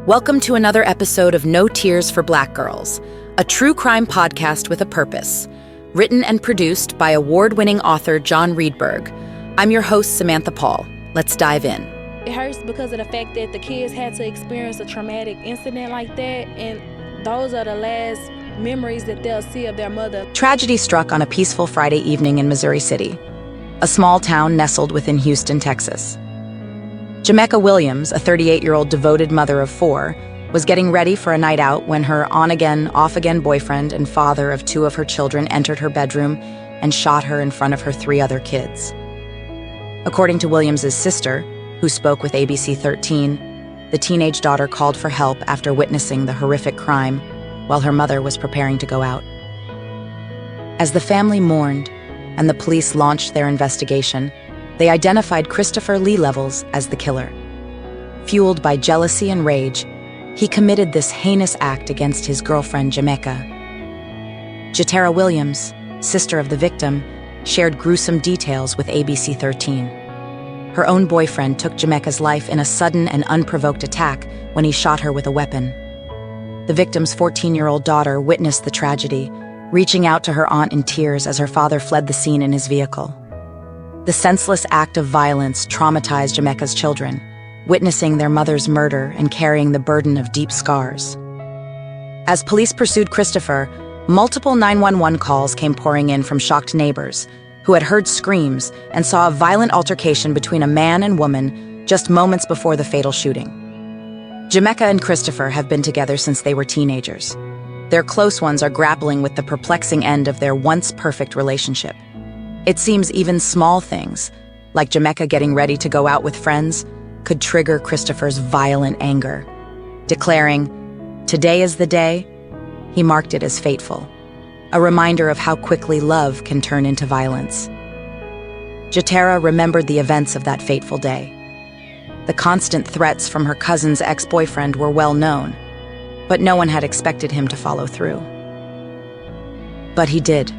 Welcome to another episode of No Tears for Black Girls, a true crime podcast with a purpose. Written and produced by award-winning author John Reedberg. I'm your host, Samantha Paul. Let's dive in. It hurts because of the fact that the kids had to experience a traumatic incident like that, and those are the last memories that they'll see of their mother. Tragedy struck on a peaceful Friday evening in Missouri City, a small town nestled within Houston, Texas. Jameka Williams, a 38-year-old devoted mother of four, was getting ready for a night out when her on-again, off-again boyfriend and father of two of her children entered her bedroom and shot her in front of her three other kids. According to Williams's sister, who spoke with ABC 13, the teenage daughter called for help after witnessing the horrific crime while her mother was preparing to go out. As the family mourned and the police launched their investigation, they identified Christopher Lee Levels as the killer. Fueled by jealousy and rage, he committed this heinous act against his girlfriend, Jameka. Jameka Williams, sister of the victim, shared gruesome details with ABC 13. Her own boyfriend took Jameka's life in a sudden and unprovoked attack when he shot her with a weapon. The victim's 14-year-old daughter witnessed the tragedy, reaching out to her aunt in tears as her father fled the scene in his vehicle. The senseless act of violence traumatized Jameka's children, witnessing their mother's murder and carrying the burden of deep scars. As police pursued Christopher, multiple 911 calls came pouring in from shocked neighbors who had heard screams and saw a violent altercation between a man and woman just moments before the fatal shooting. Jameka and Christopher have been together since they were teenagers. Their close ones are grappling with the perplexing end of their once-perfect relationship. It seems even small things, like Jameka getting ready to go out with friends, could trigger Christopher's violent anger. Declaring, "Today is the day," he marked it as fateful, a reminder of how quickly love can turn into violence. Jameka remembered the events of that fateful day. The constant threats from her cousin's ex-boyfriend were well known, but no one had expected him to follow through. But he did.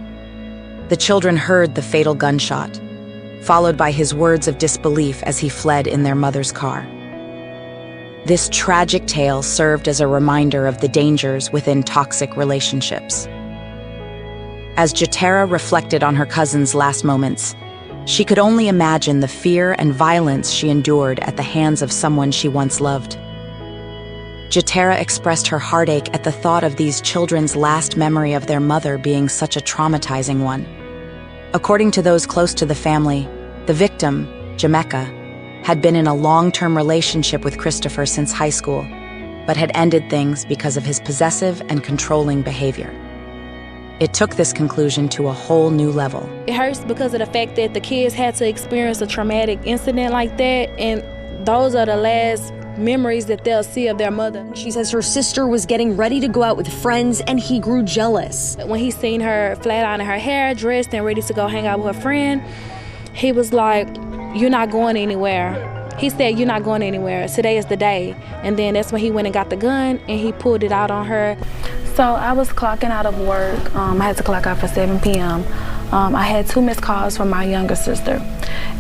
The children heard the fatal gunshot, followed by his words of disbelief as he fled in their mother's car. This tragic tale served as a reminder of the dangers within toxic relationships. As Jameka reflected on her cousin's last moments, she could only imagine the fear and violence she endured at the hands of someone she once loved. Jameka expressed her heartache at the thought of these children's last memory of their mother being such a traumatizing one. According to those close to the family, the victim, Jameka, had been in a long-term relationship with Christopher since high school, but had ended things because of his possessive and controlling behavior. It took this conclusion to a whole new level. It hurts because of the fact that the kids had to experience a traumatic incident like that, and those are the last memories that they'll see of their mother. She says her sister was getting ready to go out with friends and he grew jealous. When he seen her flat ironing her hair, dressed and ready to go hang out with her friend, he was like, "You're not going anywhere." He said, "You're not going anywhere. Today is the day." And then that's when he went and got the gun and he pulled it out on her. So I was clocking out of work. I had to clock out for 7 p.m. I had 2 missed calls from my younger sister.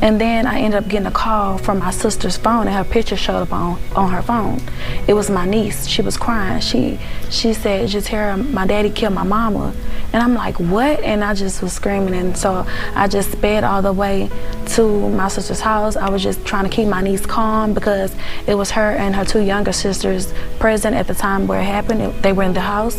And then I ended up getting a call from my sister's phone and her picture showed up on her phone. It was my niece. She was crying. She said, "Jameka, my daddy killed my mama." And I'm like, "What?" And I just was screaming. And so I just sped all the way to my sister's house. I was just trying to keep my niece calm because it was her and her 2 younger sisters present at the time where it happened. They were in the house.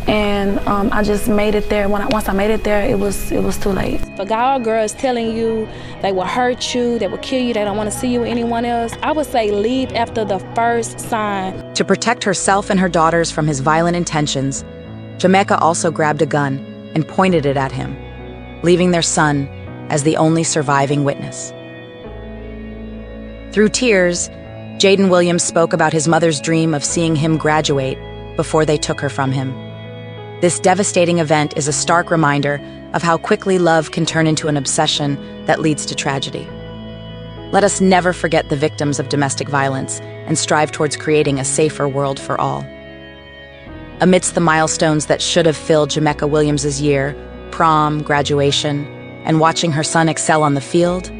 And I just made it there. Once I made it there, it was too late. If a guy or girl is telling you they will hurt you, they will kill you, they don't want to see you with anyone else, I would say leave after the first sign. To protect herself and her daughters from his violent intentions, Jameka also grabbed a gun and pointed it at him, leaving their son as the only surviving witness. Through tears, Jaden Williams spoke about his mother's dream of seeing him graduate before they took her from him. This devastating event is a stark reminder of how quickly love can turn into an obsession that leads to tragedy. Let us never forget the victims of domestic violence and strive towards creating a safer world for all. Amidst the milestones that should have filled Jameka Williams' year, prom, graduation, and watching her son excel on the field,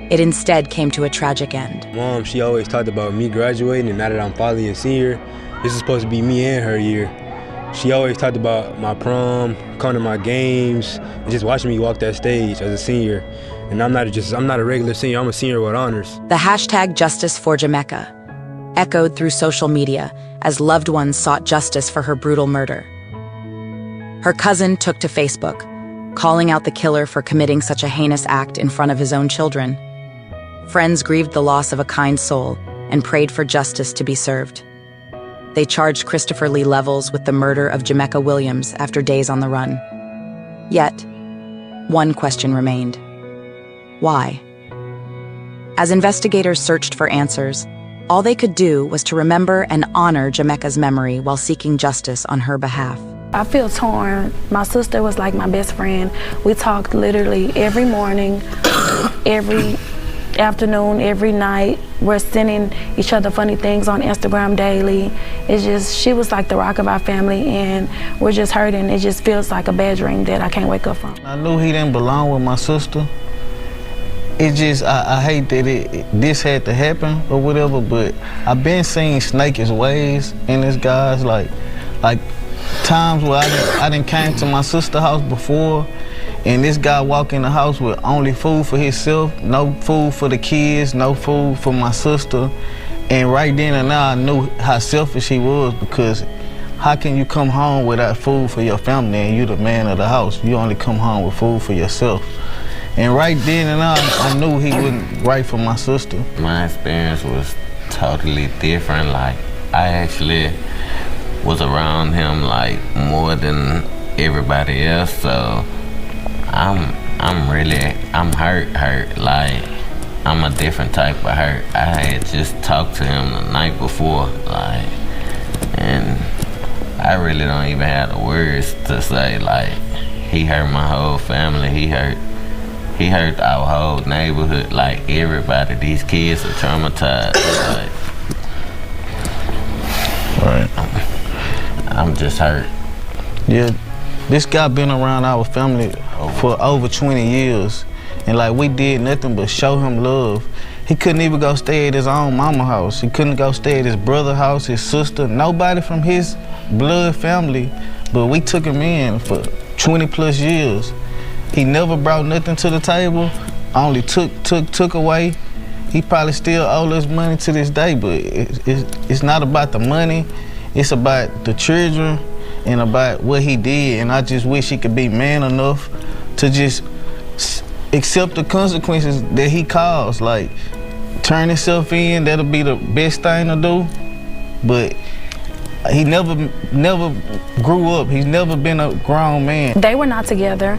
It instead came to a tragic end. Mom, she always talked about me graduating, and now that I'm finally a senior, this is supposed to be me and her year. She always talked about my prom, coming to my games, and just watching me walk that stage as a senior. And I'm not a regular senior, I'm a senior with honors. The hashtag Justice for Jameka echoed through social media as loved ones sought justice for her brutal murder. Her cousin took to Facebook, calling out the killer for committing such a heinous act in front of his own children. Friends grieved the loss of a kind soul and prayed for justice to be served. They charged Christopher Lee Levels with the murder of Jameka Williams after days on the run. Yet, one question remained. Why? As investigators searched for answers, all they could do was to remember and honor Jameka's memory while seeking justice on her behalf. I feel torn. My sister was like my best friend. We talked literally every morning, every afternoon, every night. We're sending each other funny things on Instagram daily. It's just, she was like the rock of our family, and we're just hurting. It just feels like a bad dream that I can't wake up from. I knew he didn't belong with my sister. It just, I hate that this had to happen or whatever, but I've been seeing snakish ways in this guy's, like times where I done came to my sister's house before, and this guy walk in the house with only food for himself, no food for the kids, no food for my sister. And right then and now I knew how selfish he was, because how can you come home without food for your family and you the man of the house? You only come home with food for yourself. And right then and now I knew he wasn't right for my sister. My experience was totally different. Like, I actually was around him like more than everybody else, so I'm hurt. Like, I'm a different type of hurt. I had just talked to him the night before, like, and I really don't even have the words to say. Like, he hurt my whole family. He hurt our whole neighborhood. Like, everybody. These kids are traumatized. Like, Right. I'm just hurt. Yeah, this guy been around our family for over 20 years, and like, we did nothing but show him love. He couldn't even go stay at his own mama house. He couldn't go stay at his brother's house, his sister, nobody from his blood family, but we took him in for 20 plus years. He never brought nothing to the table, only took away. He probably still owes us money to this day, but it's not about the money. It's about the children and about what he did, and I just wish he could be man enough to just accept the consequences that he caused. Like, turn himself in, that'll be the best thing to do, but he never grew up. He's never been a grown man. They were not together.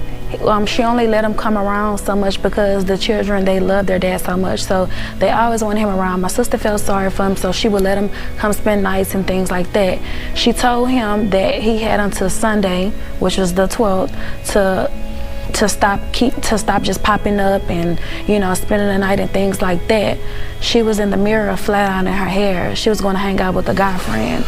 She only let him come around so much because the children, they love their dad so much, so they always wanted him around. My sister felt sorry for him, so she would let him come spend nights and things like that. She told him that he had until Sunday, which was the 12th, to stop just popping up and, you know, spending the night and things like that. She was in the mirror flat ironing her hair. She was going to hang out with a guy friend,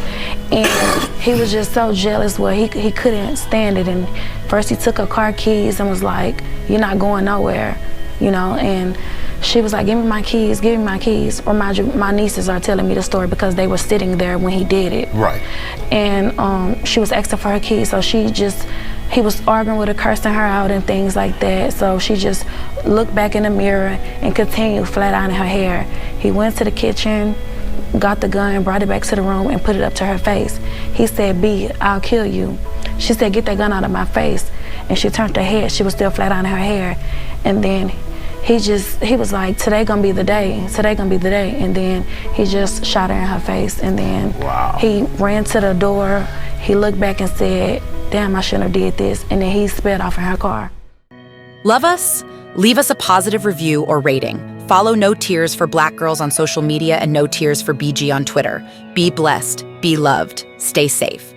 and he was just so jealous where he couldn't stand it. And first he took her car keys and was like, "You're not going nowhere," you know. And she was like, give me my keys. Or my nieces are telling me the story because they were sitting there when he did it. Right. And she was asking for her keys, so he was arguing with her, cursing her out and things like that. So she just looked back in the mirror and continued flat ironing her hair. He went to the kitchen, got the gun, brought it back to the room and put it up to her face. He said, "B, I'll kill you." She said, "Get that gun out of my face." And she turned her head. She was still flat ironing her hair. And then he was like, "Today gonna be the day. Today gonna be the day." And then he just shot her in her face. And then he ran to the door. He looked back and said, "Damn, I shouldn't have did this." And then he sped off in her car. Love us? Leave us a positive review or rating. Follow No Tears for Black Girls on social media and No Tears for BG on Twitter. Be blessed, be loved, stay safe.